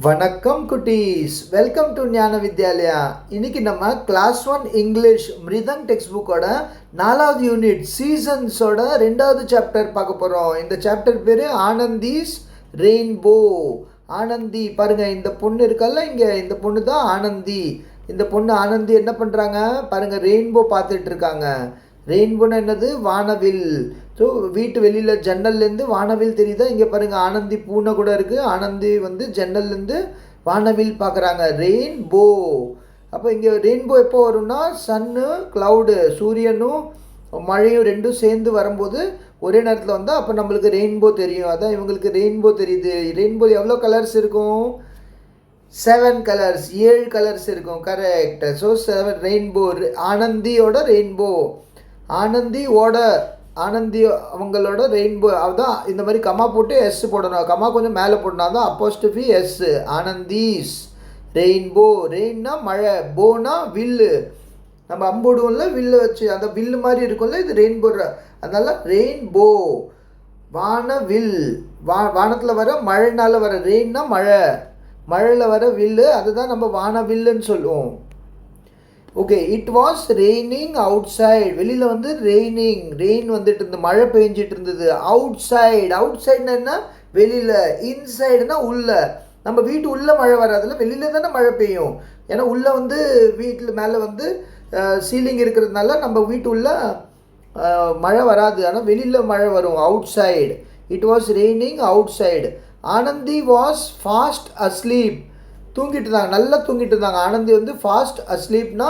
வணக்கம் குட்டீஸ், welcome to ஞான வித்யாலயா. இன்னைக்கு நம்ம கிளாஸ் 1 இங்கிலீஷ் மிருதங் டெக்ஸ்ட் புக்கோட 4வது யூனிட் சீசன்ஸோட 2வது சாப்டர் பார்க்க போகிறோம். இந்த சாப்டர் பேர் ஆனந்திஸ் ரெயின்போ. ஆனந்தி பாருங்க, இந்த பொண்ணு இருக்கல்ல, இங்கே இந்த பொண்ணு தான் ஆனந்தி. இந்த பொண்ணு ஆனந்தி என்ன பண்ணுறாங்க பாருங்க, ரெயின்போ பார்த்துட்டு இருக்காங்க. ரெயின்போன்னு என்னது? வானவில். ஸோ வீட்டு வெளியில் ஜன்னல்லேருந்து வானவில் தெரியுதா? இங்கே பாருங்கள், ஆனந்தி பூனை கூட இருக்குது. ஆனந்தி ஜன்னல்லேருந்து வானவில் பார்க்குறாங்க. ரெயின்போ. அப்போ இங்கே ரெயின்போ எப்போ வரும்னா, சன்னு க்ளவுடு, சூரியனும் மழையும் ரெண்டும் சேர்ந்து வரும்போது ஒரே நேரத்தில் வந்தால் அப்போ நம்மளுக்கு ரெயின்போ தெரியும். அதான் இவங்களுக்கு ரெயின்போ தெரியுது. ரெயின்போ எவ்வளோ கலர்ஸ் இருக்கும்? 7 கலர்ஸ், 7 கலர்ஸ் இருக்கும். கரெக்ட். So 7 rainbow. ஆனந்தியோட ரெயின்போ, ஆனந்தி அவங்களோட ரெயின்போ. அதுதான் இந்த மாதிரி கமா போட்டு எஸ் போடணும். கமா கொஞ்சம் மேலே போடணும். தான் அப்போஸ்ட்ரோஃபி எஸ். ஆனந்தீஸ் ரெயின்போ. ரெயின்னா மழை, போனா வில்லு. நம்ம அம்போடுவோம்ல வில்லு வச்சு, அந்த வில்லு மாதிரி இருக்கும்ல, இது ரெயின்போ. அதனால ரெயின்போ. வானவில், வானத்தில் வர மழைனால வர ரெயின்னா மழை, மழையில் வர வில்லு, அதுதான் நம்ம வானவில்லுன்னு சொல்லுவோம். Okay, it was raining outside. வெளியில் ரெயின் வந்துட்டு இருந்தது, மழை பெஞ்சிட்டு இருந்தது. அவுட் சைடுனா என்ன? வெளியில். இன்சைடுனா உள்ள. நம்ம வீட்டு உள்ளே மழை வராதுல்ல, வெளியில் தானே மழை பெய்யும். ஏன்னா உள்ளே வீட்டில் மேலே சீலிங் இருக்கிறதுனால நம்ம வீட்டு உள்ள மழை வராது. ஆனால் வெளியில் மழை வரும். Outside. It was raining outside. Anandhi was fast asleep. தூங்கிட்டு இருந்தாங்க, நல்லா தூங்கிட்டு இருந்தாங்க. ஆனந்தி ஃபாஸ்ட் அஸ்லீப்னா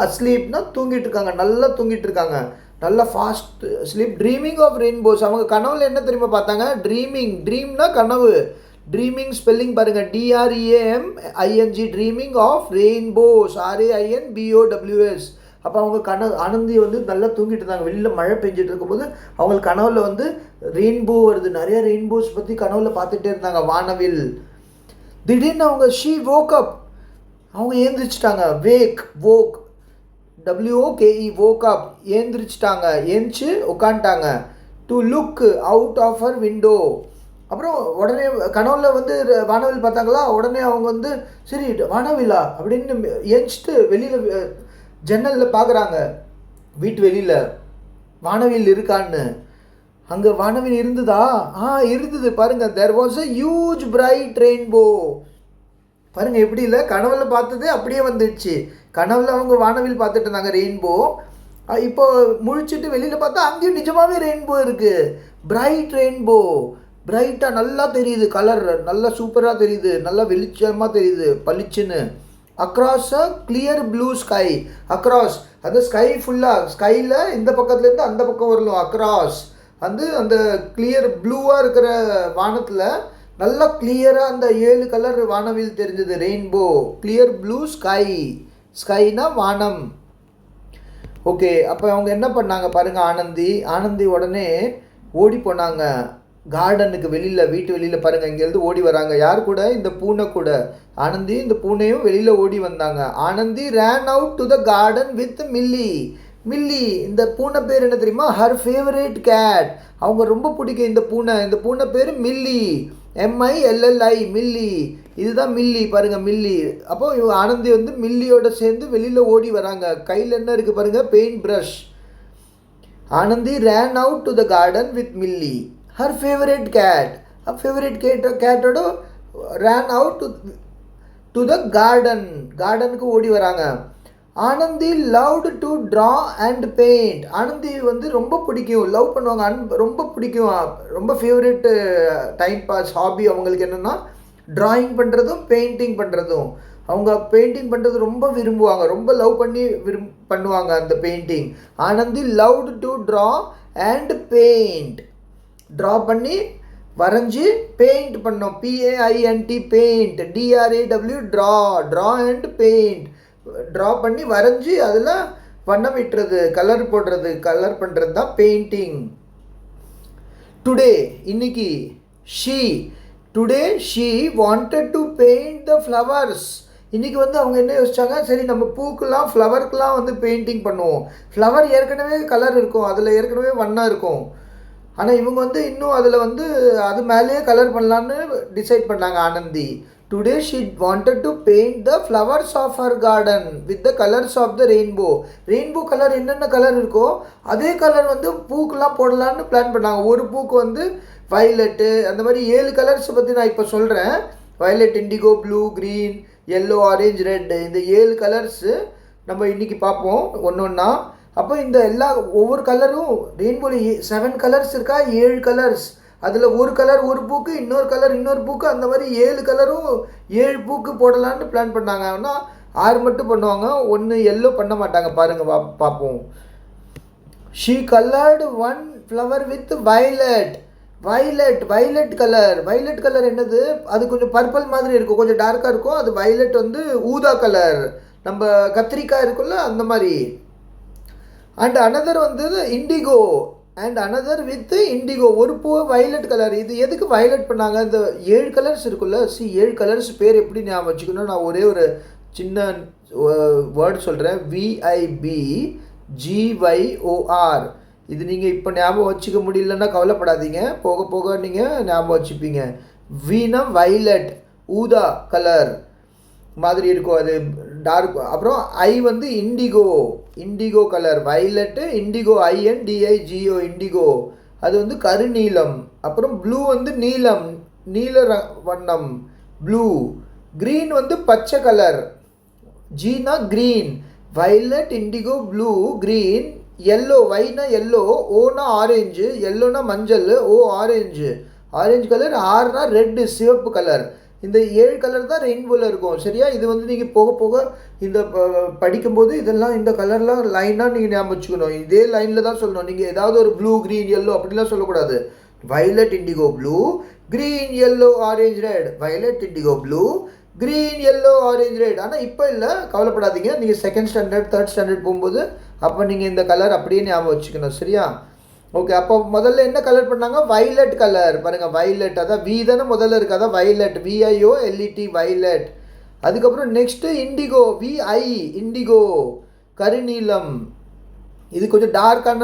அஸ்லீப்னா தூங்கிட்டு இருக்காங்க, நல்லா தூங்கிட்டு இருக்காங்க, நல்லா fast sleep. Dreaming of rainbows. அவங்க கனவுல என்ன தெரியுமா பார்த்தாங்க? ட்ரீம்னா கனவு. ட்ரீமிங் ஸ்பெல்லிங் பாருங்கள், DREAMING. Dreaming of rainbows, RAINBOWS. அப்போ அவங்க ஆனந்தி நல்லா தூங்கிட்டு இருந்தாங்க. வெளியில் மழை பெஞ்சிட்டு இருக்கும்போது அவங்களுக்கு கனவுல ரெயின்போ வருது. நிறைய ரெயின்போஸ் பற்றி கனவுல பார்த்துட்டே இருந்தாங்க, வானவில். திடீர்னு அவங்க woke அவங்க ஏந்திரிச்சிட்டாங்க. வோக் WOKE, woke up, ஏந்திரிச்சிட்டாங்க, ஏந்திச்சு உட்காந்துட்டாங்க. To look out of her window. அப்புறம் உடனே கனவுல வானவில் பார்த்தாங்களா, உடனே அவங்க சரி வானவில்லா அப்படின்னு ஏஞ்சிட்டு வெளியில் ஜன்னலில் பார்க்குறாங்க. வீட்டு வெளியில் வானவில் இருக்கான்னு. அங்கே வானவில் இருந்ததா? இருந்தது பாருங்கள். There was a huge bright rainbow. பாருங்கள் எப்படி இல்லை, கனவுல பார்த்ததே அப்படியே வந்துடுச்சு. கனவுல அவங்க வானவில் பார்த்துட்டு இருந்தாங்க, ரெயின்போ. இப்போ முழிச்சிட்டு வெளியில் பார்த்தா அங்கேயும் நிஜமாகவே ரெயின்போ இருக்குது. Bright rainbow. பிரைட்டாக நல்லா தெரியுது, கலர் நல்லா சூப்பராக தெரியுது, நல்லா வெளிச்சமாக தெரியுது, பளிச்சுன்னு. Across a clear blue sky. Across அந்த ஸ்கை ஃபுல்லாக, ஸ்கையில் இந்த பக்கத்துலேருந்து அந்த பக்கம் வரணும். அக்ராஸ் அந்த கிளியர் ப்ளூவாக இருக்கிற வானத்தில் நல்லா கிளியராக அந்த 7 கலர் வானவில் தெரிஞ்சது. Rainbow, clear blue sky. ஸ்கைனா வானம். ஓகே, அப்போ அவங்க என்ன பண்ணாங்க பாருங்கள், ஆனந்தி உடனே ஓடி போனாங்க கார்டனுக்கு வெளியில். வீட்டு வெளியில் பாருங்கள், இங்கேருந்து ஓடி வராங்க. யார் கூட? இந்த பூனை கூட. ஆனந்தி இந்த பூனையும் வெளியில் ஓடி வந்தாங்க. Anandhi ran out to the garden with Milli. இந்த பூனை பேர் என்ன தெரியுமா? Her favourite cat. அவங்க ரொம்ப பிடிக்கும் இந்த பூனை பேர் மில்லி. MILLI, Milli. இதுதான் மில்லி பாருங்கள், மில்லி. அப்போ இவங்க ஆனந்தி மில்லியோட சேர்ந்து வெளியில் ஓடி வராங்க. கையில் என்ன இருக்குது பாருங்கள்? Paint brush. Anandhi ran out to the garden with Milly, her favourite cat. Favourite கேட்டோட ரேன் அவுட் டு த கார்டனுக்கு ஓடி வராங்க. Anandhi loved to draw and paint. Anandhi ரொம்ப பிடிக்கும், லவ் பண்ணுவாங்க, ரொம்ப பிடிக்கும், ரொம்ப ஃபேவரேட்டு டைம் பாஸ் ஹாபி அவங்களுக்கு என்னென்னா ட்ராயிங் பண்ணுறதும் பெயிண்டிங் பண்ணுறதும். அவங்க பெயிண்டிங் பண்ணுறது ரொம்ப விரும்புவாங்க, ரொம்ப லவ் பண்ணி பண்ணுவாங்க அந்த painting. Anandhi loved to draw and paint. Draw பண்ணி வரைஞ்சி பெயிண்ட் பண்ணோம். PAINT, paint. DRAW, draw and paint. Draw பண்ணி வரைஞ்சி அதில் வண்ணம் விட்டுறது, கலர் போடுறது, கலர் பண்ணுறது தான் பெயிண்டிங். டுடே இன்னைக்கு she wanted to paint the flowers. இன்றைக்கி அவங்க என்ன யோசிச்சாங்க, சரி நம்ம பூக்கெலாம் ஃப்ளவருக்கெலாம் பெயிண்டிங் பண்ணுவோம். ஃப்ளவர் ஏற்கனவே கலர் இருக்கும், அதில் ஏற்கனவே வண்ணம் இருக்கும். ஆனால் இவங்க வந்து இன்னும் அதில் வந்து அது மேலேயே கலர் பண்ணலான்னு டிசைட் பண்ணாங்க Anandhi. Today she wanted to paint the flowers of her garden with the colours of the rainbow. Rainbow colour என்னென்ன கலர் இருக்கோ அதே கலர் வந்து பூக்கெலாம் போடலான்னு பிளான் பண்ணாங்க. ஒரு பூக்கு வந்து வயலட்டு, அந்த மாதிரி 7 கலர்ஸ் பற்றி நான் இப்போ சொல்கிறேன். Violet, indigo, blue, green, yellow, orange, red, இந்த 7 கலர்ஸு நம்ம இன்றைக்கி பார்ப்போம் ஒன்று ஒன்றா. அப்போ இந்த எல்லா ஒவ்வொரு கலரும் ரெயின்போவில் 7 கலர்ஸ் இருக்கா, 7 கலர்ஸ். அதில் ஒரு கலர் ஒரு பூக்கு, இன்னொரு கலர் இன்னொரு பூக்கு, அந்த மாதிரி 7 கலரும் 7 பூக்கு போடலான்னு பிளான் பண்ணாங்க. ஆனால் 6 மட்டும் பண்ணுவாங்க, 1 எல்லோ பண்ண மாட்டாங்க. பாருங்கள் பார்ப்போம். She coloured 1 flower with violet. Violet colour என்னது, அது கொஞ்சம் பர்பிள் மாதிரி இருக்கும், கொஞ்சம் டார்க்காக இருக்கும். அது வயலட் வந்து ஊதா கலர், நம்ம கத்திரிக்காய் இருக்குல்ல அந்த மாதிரி. அண்ட் அனதர் வந்து indigo, and another with indigo, ஒரு பூ வயலட் கலர். இது எதுக்கு வயலட் பண்ணாங்க? இந்த 7 கலர்ஸ் இருக்குல்ல, 7 கலர்ஸ் பேர் எப்படி ஞாபகம் வச்சுக்கணும்? நான் ஒரே ஒரு சின்ன வேர்டு சொல்கிறேன். VIBGYOR. இது நீங்கள் இப்போ ஞாபகம் வச்சுக்க முடியலன்னா கவலைப்படாதீங்க, போக போக நீங்கள் ஞாபகம் வச்சுப்பீங்க. வீனா வயலட், ஊதா கலர் மாதிரி இருக்கும், அது டார்க். அப்புறம் ஐ வந்து indigo colour, violet, indigo, INDIGO, indigo, அது வந்து கருநீலம். அப்புறம் ப்ளூ வந்து நீல வண்ணம், ப்ளூ. க்ரீன் வந்து பச்சை கலர், ஜீனா green, violet, indigo, blue, green. Yellow, வைனா எல்லோ, ஓனா ஆரேஞ்சு, எல்லோனா மஞ்சள், ஓ ஆரேஞ்சு கலர், ஆர்னா ரெட்டு சிவப்பு கலர். இந்த 7 கலர் தான் ரெயின்போவில் இருக்கும், சரியா? இது வந்து நீங்கள் போக போக இந்த படிக்கும்போது இதெல்லாம் இந்த கலர்லாம் லைனாக நீங்கள் ஞாபகம் வச்சுக்கணும். இதே லைனில் தான் சொல்லணும். நீங்கள் ஏதாவது ஒரு ப்ளூ, க்ரீன், எல்லோ அப்படிலாம் சொல்லக்கூடாது. Violet, indigo, blue, green, yellow, orange, red. Violet, indigo, blue, green, yellow, orange, red. ஆனால் இப்போ இல்லை, கவலைப்படாதீங்க. நீங்கள் 2nd ஸ்டாண்டர்ட் 3rd ஸ்டாண்டர்ட் போகும்போது அப்போ நீங்கள் இந்த கலர் அப்படியே ஞாபகம் வச்சுக்கணும், சரியா? ஓகே. அப்போ முதல்ல என்ன கலர் பண்ணாங்க? Violet colour. பாருங்கள், வயலட், அதான் வி தானே முதல்ல இருக்குது, அதான் வயலட், VIOLET, வயலட். அதுக்கப்புறம் நெக்ஸ்ட்டு இண்டிகோ, VI, இண்டிகோ, கருநீலம். இது கொஞ்சம் டார்க்கான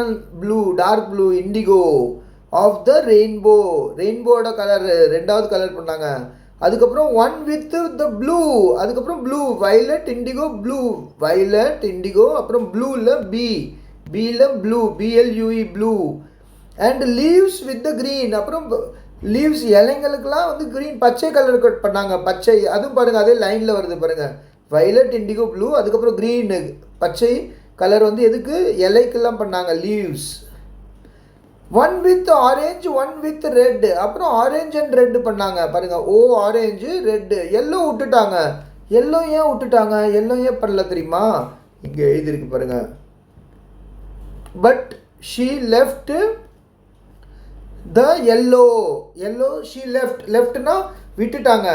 dark blue, indigo of the ரெயின்போட கலர் 2வது கலர் பண்ணாங்க. அதுக்கப்புறம் 1 வித் த ப்ளூ, அதுக்கப்புறம் blue, violet, indigo, blue, violet, indigo, அப்புறம் ப்ளூவில் பியில் blue, BLUE, blue. And leaves with the green. அப்புறம் லீவ்ஸ், இலைங்களுக்கெல்லாம் வந்து க்ரீன், பச்சை கலர் கட் பண்ணாங்க, பச்சை. அதுவும் பாருங்கள், அதே லைனில் வருது பாருங்கள். வயலட், இண்டிகோ, ப்ளூ, அதுக்கப்புறம் க்ரீனு, பச்சை கலர் வந்து எதுக்கு? இலைக்கெல்லாம் பண்ணாங்க, leaves. 1 with orange, 1 with red. அப்புறம் ஆரேஞ்ச் அண்ட் ரெட் பண்ணாங்க பாருங்கள். O orange, red. எல்லோ விட்டுட்டாங்க. எல்லோ ஏன் பண்ணல தெரியுமா? இங்கே எழுதிருக்கு பாருங்கள். But she left the yellow she லெஃப்ட்னா விட்டுட்டாங்க.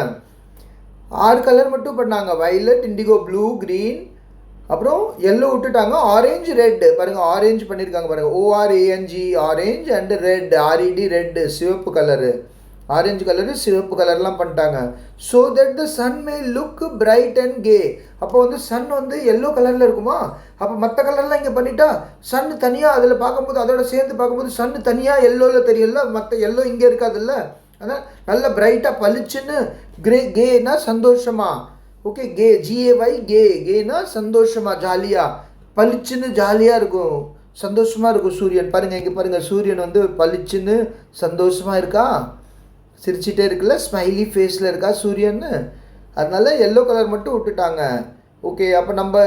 6 கலர் மட்டும் பண்ணாங்க. வயலட், இண்டிகோ, ப்ளூ, க்ரீன், அப்புறம் எல்லோ விட்டுட்டாங்க. Orange, red. பாருங்கள், ஆரேஞ்ச் பண்ணியிருக்காங்க பாருங்கள். ORANG, orange, and red, RED, red, சிவப்பு கலரு. ஆரஞ்சு கலரு, சிவப்பு கலர்லாம் பண்ணிட்டாங்க. So that the sun may look bright and கே. அப்போ வந்து சன் வந்து எல்லோ கலரில் இருக்குமா? அப்போ மற்ற கலர்லாம் இங்கே பண்ணிட்டா சன் தனியாக அதில் பார்க்கும்போது, அதோட சேர்ந்து பார்க்கும்போது சன் தனியாக எல்லோவில் தெரியல, மற்ற எல்லோ இங்கே இருக்காதுல்ல. அதான் நல்ல பிரைட்டாக பளிச்சுன்னு கேனா சந்தோஷமா. ஓகே, GAY, கேனா சந்தோஷமா, ஜாலியாக, பளிச்சுன்னு ஜாலியாக இருக்கும், சந்தோஷமாக இருக்கும் சூரியன். பாருங்கள், இங்கே பாருங்கள், சூரியன் வந்து பளிச்சுன்னு சந்தோஷமாக இருக்கா, சிரிச்சிட்டே இருக்குல்ல, ஸ்மைலி ஃபேஸில் இருக்கா சூரியன்னு. அதனால எல்லோ கலர் மட்டும் விட்டுட்டாங்க. ஓகே, அப்போ நம்ம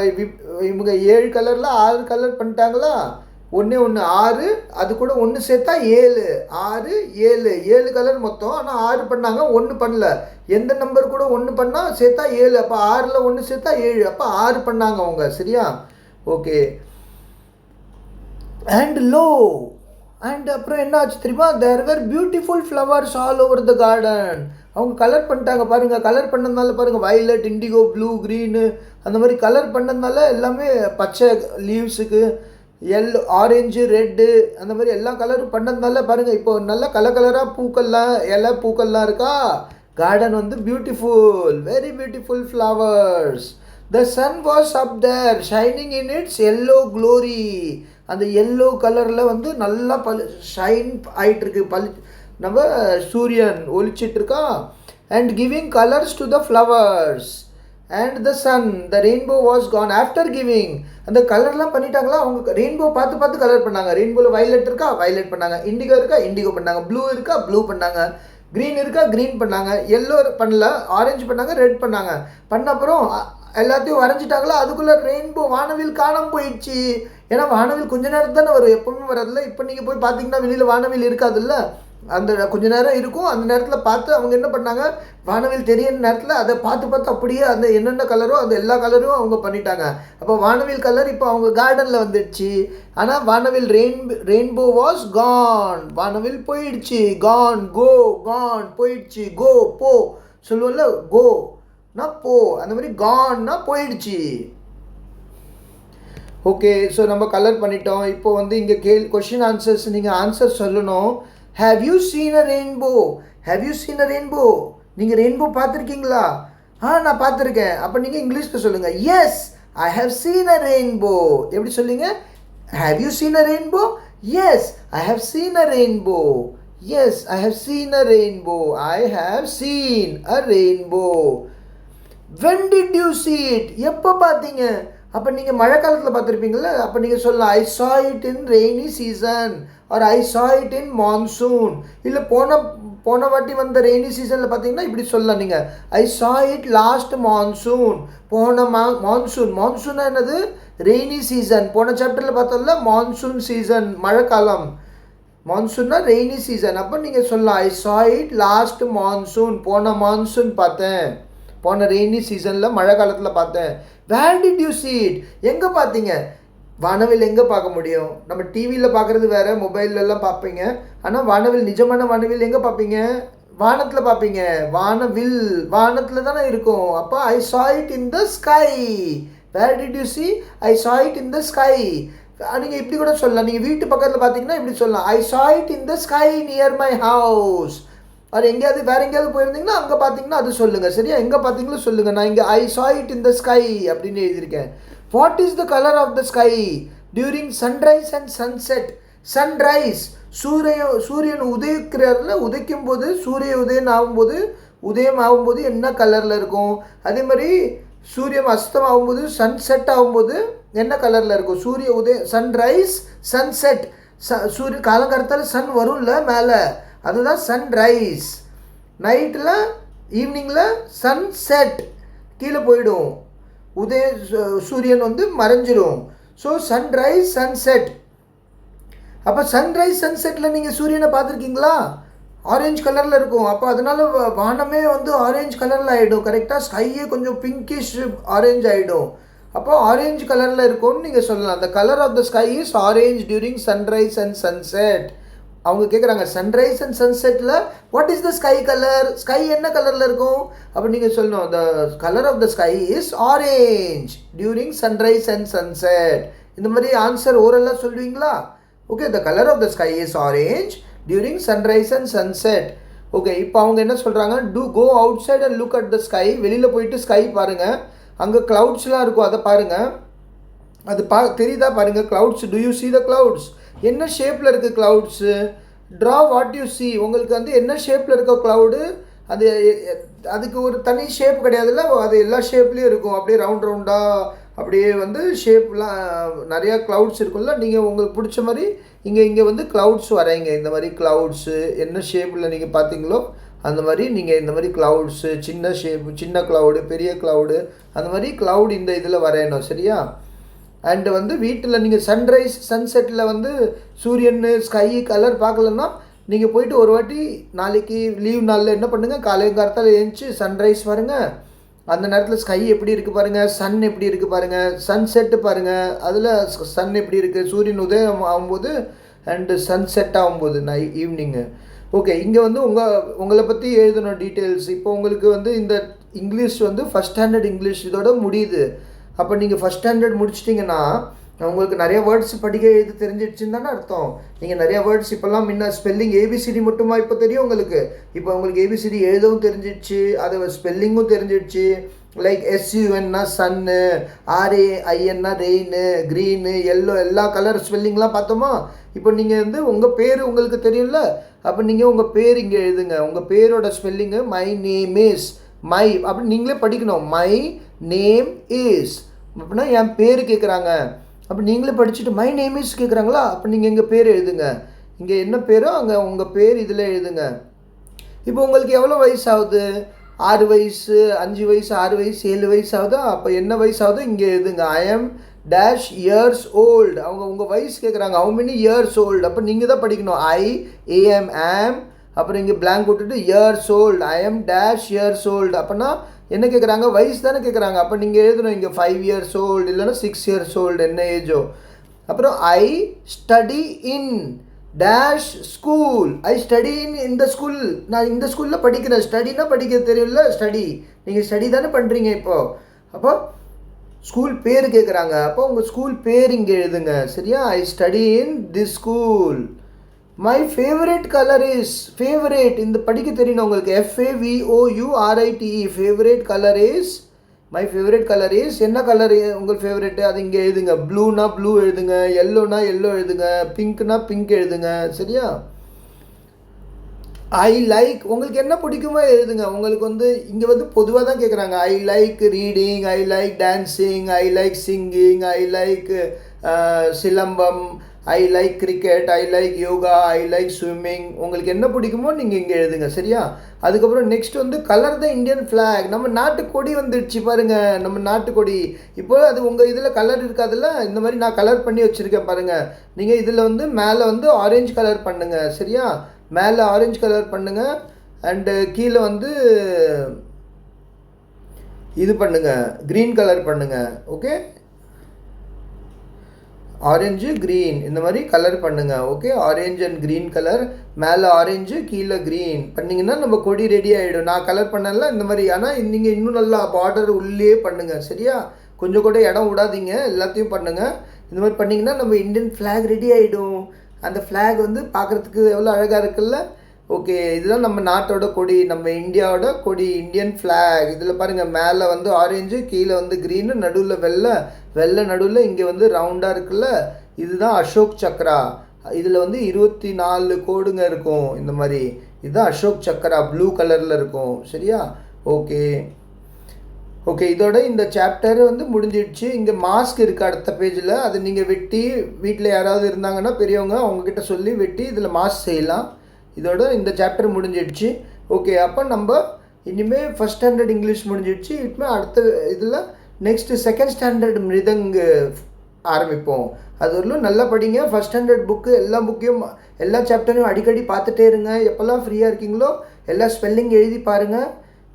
இவங்க 7 கலரில் 6 கலர் பண்ணிட்டாங்களா? 1 6, அது கூட 1 சேர்த்தா 7, 6 7 கலர் மொத்தம். ஆனால் 6 பண்ணாங்க, 1 பண்ணல. எந்த நம்பர் கூட 1 பண்ணால் சேர்த்தா 7, அப்போ 6ல் 1 சேர்த்தா 7, அப்போ 6 பண்ணாங்க அவங்க, சரியா? ஓகே. அண்ட் அப்புறம் என்ன ஆச்சு தெரியுமா? There were beautiful flowers all over the garden. அவங்க கலர் பண்ணிட்டாங்க பாருங்கள். கலர் பண்ணதுனால பாருங்கள், வயலட், இண்டிகோ, ப்ளூ, க்ரீனு, அந்த மாதிரி கலர் பண்ணதுனால எல்லாமே பச்சை லீவ்ஸுக்கு, ஆரேஞ்சு, ரெட்டு, அந்த மாதிரி எல்லா கலரும் பண்ணதுனால பாருங்கள், இப்போ நல்லா கலராக பூக்கள்லாம் இருக்கா. கார்டன் வந்து beautiful, very beautiful flowers. The sun was up there, shining in its yellow glory. அந்த எல்லோ கலரில் வந்து நல்லா ஷைன் ஆகிட்டுருக்கு, நம்ம சூரியன் ஒளிச்சிட்ருக்கா. And giving colours to the flowers and the sun, the rainbow was gone after giving. அந்த கலர்லாம் பண்ணிட்டாங்களா, அவங்க ரெயின்போ பார்த்து பார்த்து கலர் பண்ணாங்க. ரெயின்போவில் வயலட் இருக்கா, வயலட் பண்ணாங்க. இண்டிகோ இருக்கா, இண்டிகோ பண்ணாங்க. ப்ளூ இருக்கா, ப்ளூ பண்ணாங்க. க்ரீன் இருக்கா, க்ரீன் பண்ணாங்க. எல்லோ பண்ணல, ஆரஞ்சு பண்ணாங்க, ரெட் பண்ணாங்க. பண்ண அப்புறம் எல்லாத்தையும் வரைஞ்சிட்டாங்களா, அதுக்குள்ளே ரெயின்போ வானவில் காணாமல் போயிடுச்சு. ஏன்னா வானவில் கொஞ்ச நேரம் தானே வரும், எப்பவுமே வரதில்ல. இப்போ நீங்கள் போய் பார்த்தீங்கன்னா வெளியில் வானவில் இருக்காதுல்ல, அந்த கொஞ்ச நேரம் இருக்கும். அந்த நேரத்தில் பார்த்து அவங்க என்ன பண்ணாங்க, வானவில் தெரியிற நேரத்தில் அதை பார்த்து பார்த்து அப்படியே அந்த என்னென்ன கலரோ அந்த எல்லா கலரும் அவங்க பண்ணிட்டாங்க. அப்போ வானவில் கலர் இப்போ அவங்க கார்டனில் வந்துடுச்சு. ஆனால் வானவில் ரெயின்போ வாஸ் கான், வானவில் போயிடுச்சு. கான், கோ, கான் போயிடுச்சு. கோ போ சொல்லுவோம்ல, கோனா போ, அந்த மாதிரி கான்னா போயிடுச்சு. ஓகே, ஸோ நம்ம கலர் பண்ணிட்டோம். இப்போ வந்து இங்கே கொஷின் ஆன்சர்ஸ் நீங்கள் ஆன்சர் சொல்லணும். Have you seen a rainbow, have you seen a rainbow, நீங்கள் ரெயின்போ பார்த்துருக்கீங்களா? நான் பார்த்துருக்கேன். அப்போ நீங்கள் இங்கிலீஷில் சொல்லுங்கள், yes I have seen a rainbow. எப்படி சொல்லுங்க? Have you seen a rainbow? Yes I have seen a rainbow. Yes I have seen a rainbow. I have seen a rainbow. when did you see it? எப்போ பார்த்தீங்க? அப்போ நீங்கள் மழை காலத்தில் பார்த்துருப்பீங்களா, அப்போ நீங்கள் சொல்லலாம் I saw it in rainy season or I saw it in monsoon. இல்லை போன வாட்டி வந்த ரெய்னி சீசனில் பார்த்தீங்கன்னா இப்படி சொல்லலாம் நீங்கள், ஐ saw it last monsoon. போன மான்சூன்னா என்னது? Rainy season. போன சாப்டரில் பார்த்தோம்ல மான்சூன் சீசன், மழைக்காலம். மான்சூன்னா ரெய்னி சீசன். அப்போ நீங்கள் சொல்லலாம் I saw it last monsoon. போன மான்சூன் பார்த்தேன், போன ரெய்னி சீசனில் மழை காலத்தில் பார்த்தேன். Where did you see it? எங்கே பார்த்தீங்க? வானவில் எங்கே பார்க்க முடியும்? நம்ம டிவியில் பார்க்குறது வேறு, மொபைல்லலாம் பார்ப்பீங்க. ஆனால் வானவில், நிஜமான வானவில் எங்கே பார்ப்பீங்க? வானத்தில் பார்ப்பீங்க. வானத்தில் தானே இருக்கும். அப்போ I saw it in the sky. Where did you see? I saw it in the sky. நீங்கள் இப்படி கூட சொல்லலாம். நீங்கள் வீட்டு பக்கத்தில் பார்த்தீங்கன்னா இப்படி சொல்லலாம், I saw it in the sky near my house. அது எங்கேயாவது வேறு எங்கேயாவது போயிருந்தீங்கன்னா அங்கே பார்த்தீங்கன்னா அது சொல்லுங்கள். சரியா? எங்கே பார்த்தீங்களோ சொல்லுங்கள். நான் இங்கே ஐ saw it in the sky அப்படின்னு எழுதியிருக்கேன். What is the colour of the sky during sunrise and sunset? Sunrise, சூரியன் உதயிக்கிறார்ல, உதைக்கும் போது, சூரிய உதயம் ஆகும்போது என்ன கலரில் இருக்கும்? அதே மாதிரி சூரியன் அஸ்தம் ஆகும்போது, சன்செட் ஆகும்போது என்ன கலரில் இருக்கும்? Sunrise, sunset. காலங்காலத்தில் சன் வரும்ல மேலே, அதுதான் சன்ரைஸ். நைட்டில், ஈவினிங்கில் சன்செட் கீழே போயிடும், சூரியன் வந்து மறைஞ்சிரும். So sunrise, sunset. அப்போ சன்ரைஸ் சன்செட்டில் நீங்கள் சூரியனை பார்த்துருக்கீங்களா? ஆரஞ்சு கலரில் இருக்கும். அப்போ அதனால வானமே வந்து ஆரஞ்சு கலரில் ஆகிடும். கரெக்டாக ஸ்கையே கொஞ்சம் பிங்கிஷ் ஆரஞ்சு ஆகிடும். அப்போ ஆரஞ்சு கலரில் இருக்கும்னு நீங்கள் சொல்லலாம். the color of the sky is orange during sunrise and sunset. அவங்க கேட்குறாங்க சன்ரைஸ் அண்ட் சன்செட்டில் what is the sky colour? Sky என்ன கலரில் இருக்கும்? அப்போ நீங்கள் சொல்லணும் the colour of the sky is orange during sunrise and sunset. இந்த மாதிரி ஆன்சர் ஓரலாக சொல்லுவீங்களா? Okay, the colour of the sky is orange during sunrise and sunset. Okay, இப்போ அவங்க என்ன சொல்கிறாங்க, go outside and look at the sky. வெளியில் போயிட்டு ஸ்கை பாருங்கள், அங்கே க்ளவுட்ஸ்லாம் இருக்கும், அதை பாருங்கள். அது தெரியுதா பாருங்கள், clouds. To you see the clouds? என்ன ஷேப்பில் இருக்குது clouds? Draw what you see. உங்களுக்கு வந்து என்ன ஷேப்பில் இருக்க க்ளவுடு, அதுக்கு ஒரு தனி ஷேப் கிடையாதுல்ல, அது எல்லா ஷேப்லேயும் இருக்கும். அப்படியே ரவுண்டாக அப்படியே வந்து ஷேப்லாம் நிறையா க்ளவுட்ஸ் இருக்கும்ல. நீங்கள் உங்களுக்கு பிடிச்ச மாதிரி இங்கே வந்து க்ளவுட்ஸ் வரைங்க. இந்த மாதிரி க்ளவுட்ஸு என்ன ஷேப்பில் நீங்கள் பார்த்தீங்களோ அந்த மாதிரி நீங்கள் இந்த மாதிரி க்ளவுட்ஸு, சின்ன ஷேப்பு, சின்ன க்ளவுடு, பெரிய க்ளவுடு, அந்த மாதிரி க்ளவுட் இந்த இதில் வரையணும். சரியா? அண்டு வந்து வீட்டில் நீங்கள் சன்ரைஸ் சன்செட்டில் வந்து சூரியன் ஸ்கை கலர் பார்க்கலன்னா நீங்கள் போயிட்டு ஒரு வாட்டி நாளைக்கு லீவ் நாளில் என்ன பண்ணுங்கள், காலையில் எழுந்துச்சி சன்ரைஸ் பாருங்கள். அந்த நேரத்தில் ஸ்கை எப்படி இருக்குது பாருங்கள், சன் எப்படி இருக்குது பாருங்கள், சன்செட்டு பாருங்கள், அதில் சன் எப்படி இருக்குது, சூரியன் உதயம் ஆகும்போது அண்டு சன்செட் ஆகும்போது ஈவினிங்கு. ஓகே, இங்கே வந்து உங்களை பற்றி எழுதணும் டீட்டெயில்ஸ். இப்போ உங்களுக்கு வந்து இந்த இங்கிலீஷ் வந்து ஃபஸ்ட் ஸ்டாண்டர்ட் இங்கிலீஷ் இதோட முடியுது. அப்போ நீங்கள் ஃபஸ்ட் ஸ்டாண்டர்ட் முடிச்சிட்டிங்கன்னா உங்களுக்கு நிறைய வேர்ட்ஸ் படிக்க எழுத தெரிஞ்சிடுச்சுன்னு தானே அர்த்தம். நீங்கள் நிறைய வேர்ட்ஸ் இப்போல்லாம் முன்ன ஸ்பெல்லிங் ஏபிசிடி மட்டுமா இப்போ தெரியும் உங்களுக்கு. இப்போ உங்களுக்கு ஏபிசிடி எழுதவும் தெரிஞ்சிடுச்சு, அது ஸ்பெல்லிங்கும் தெரிஞ்சிடுச்சு, லைக் எஸ்யூஎன்னா சன்னு, ஆர்ஏஐஎன்னா ரெயின்னு, க்ரீனு, எல்லோ, எல்லா கலர் ஸ்பெல்லிங்லாம் பார்த்தோமா. இப்போ நீங்கள் வந்து உங்கள் பேர் உங்களுக்கு தெரியும்ல, அப்போ நீங்கள் உங்கள் பேர் இங்கே எழுதுங்க. உங்கள் பேரோட spelling my name is, my அப்படி நீங்களே படிக்கணும். மை நேம் இஸ் அப்படின்னா என் பேர் கேட்குறாங்க. அப்போ நீங்களே படிச்சுட்டு மை நேம் இஸ் கேட்குறாங்களா, அப்போ நீங்கள் எங்கள் பேர் எழுதுங்க. இங்கே என்ன பேரோ அங்கே உங்கள் பேர் இதில் எழுதுங்க. இப்போ உங்களுக்கு எவ்வளோ வயசு ஆகுது? 6 வயசு, 5 வயசு, 6 வயசு, 7 வயசு ஆகுதா? அப்போ என்ன வயசு ஆகுதோ இங்கே எழுதுங்க. I am dash years old. அவங்க உங்கள் வயசு கேட்குறாங்க, ஹவு மெனி இயர்ஸ் ஓல்டு. அப்போ நீங்கள் தான் படிக்கணும். ஐஏஎம் ஆம், அப்புறம் இங்கே பிளாங்க் விட்டுட்டு years old, I am dash years old. அப்போனா என்ன கேட்குறாங்க? வயசு தானே கேட்குறாங்க. அப்போ நீங்கள் எழுதணும் இங்கே 5 இயர்ஸ் ஓல்டு இல்லைன்னா 6 இயர்ஸ் ஓல்டு, என்ன ஏஜோ. அப்புறம் ஐ study in days school. I study in இந்த ஸ்கூல். நான் இந்த ஸ்கூலில் படிக்கிறேன். ஸ்டடினா படிக்க தெரியும்ல, ஸ்டடி. நீங்கள் ஸ்டடி தானே பண்ணுறீங்க இப்போது. அப்போ ஸ்கூல் பேர் கேட்குறாங்க. அப்போ உங்கள் ஸ்கூல் பேர் இங்கே எழுதுங்க. சரியா? ஐ study in this school. My favourite colour is, favourite இந்த படிக்க தெரியணும் உங்களுக்கு. FAVOURITE, favourite colour is, my favourite colour is. என்ன கலர் உங்கள் ஃபேவரெட்டு அது இங்கே எழுதுங்க. ப்ளூனா ப்ளூ எழுதுங்க, எல்லோனா எல்லோ எழுதுங்க, பிங்க்னா பிங்க் எழுதுங்க. சரியா? ஐ லைக், உங்களுக்கு என்ன பிடிக்குமோ எழுதுங்க. உங்களுக்கு வந்து இங்கே வந்து பொதுவாக தான் கேட்குறாங்க. I like reading, I like dancing, I like singing, I like silambam, I like cricket, I like yoga, I like swimming. உங்களுக்கு என்ன பிடிக்குமோ நீங்கள் இங்கே எழுதுங்க. சரியா? அதுக்கப்புறம் நெக்ஸ்ட் வந்து கலர் த இந்தியன் ஃப்ளாக். நம்ம நாட்டுக்கொடி வந்துடுச்சு பாருங்கள், நம்ம நாட்டுக்கொடி. இப்போ அது உங்கள் இதில் கலர் இருக்காதுல்ல, இந்த மாதிரி நான் கலர் பண்ணி வச்சுருக்கேன் பாருங்கள். நீங்கள் இதில் வந்து மேலே வந்து ஆரஞ்சு கலர் பண்ணுங்கள். சரியா? மேலே ஆரஞ்சு கலர் பண்ணுங்கள். அண்டு கீழே வந்து இது பண்ணுங்கள், க்ரீன் கலர் பண்ணுங்கள். ஓகே, ஆரஞ்சு க்ரீன் இந்த மாதிரி கலர் பண்ணுங்கள். Okay, orange and green colour. மேலே ஆரஞ்சு கீழே க்ரீன் பண்ணிங்கன்னா நம்ம கொடி ரெடி ஆகிடும். நான் கலர் பண்ணல இந்த மாதிரி. ஆனால் நீங்கள் இன்னும் நல்லா பார்டர் உள்ளே பண்ணுங்கள். சரியா? கொஞ்சம் கூட இடம் விடாதீங்க, எல்லாத்தையும் பண்ணுங்கள். இந்த மாதிரி பண்ணிங்கன்னா நம்ம இந்தியன் ஃப்ளாக் ரெடி ஆகிடும். அந்த ஃப்ளாக் வந்து பார்க்குறதுக்கு எவ்வளோ அழகாக இருக்குல்ல. ஓகே, இதுதான் நம்ம நாட்டோட கொடி, நம்ம இந்தியாவோட கொடி, இந்தியன் ஃப்ளாக். இதில் பாருங்கள், மேலே வந்து ஆரஞ்சு, கீழே வந்து க்ரீனு, நடுவில் வெள்ளை நடுவில் இங்கே வந்து ரவுண்டாக இருக்குல்ல, இதுதான் அசோக் சக்ரா. இதில் வந்து 24 கோடுங்க இருக்கும் இந்த மாதிரி. இதுதான் அசோக் சக்ரா, ப்ளூ கலரில் இருக்கும். சரியா? ஓகே ஓகே, இதோட இந்த சாப்டர் வந்து முடிஞ்சிடுச்சு. இங்கே மாஸ்க் இருக்குது அடுத்த பேஜில். அது நீங்கள் வெட்டி வீட்டில் யாராவது இருந்தாங்கன்னா பெரியவங்க அவங்கக்கிட்ட சொல்லி வெட்டி இதில் மாஸ்க் செய்யலாம். இதோட இந்த சாப்டர் முடிஞ்சிடுச்சு. ஓகே, அப்போ நம்ம இனிமேல் ஃபஸ்ட் ஸ்டாண்டர்ட் இங்கிலீஷ் முடிஞ்சிடுச்சு. இனிமேல் அடுத்த இதில் நெக்ஸ்ட்டு செகண்ட் ஸ்டாண்டர்ட் மிருதங்கு ஆரம்பிப்போம். அது வரலும் நல்லா படிங்க. ஃபஸ்ட் ஸ்டாண்டர்ட் புக்கு எல்லா சாப்டரையும் அடிக்கடி பார்த்துட்டே இருங்க. எப்போல்லாம் ஃப்ரீயாக இருக்கீங்களோ எல்லா ஸ்பெல்லிங் எழுதி பாருங்கள்.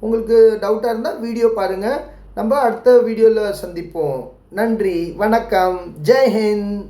உங்களுக்கு டவுட்டாக இருந்தால் வீடியோ பாருங்கள். நம்ம அடுத்த வீடியோவில் சந்திப்போம். நன்றி, வணக்கம், ஜெய் ஹிந்த்.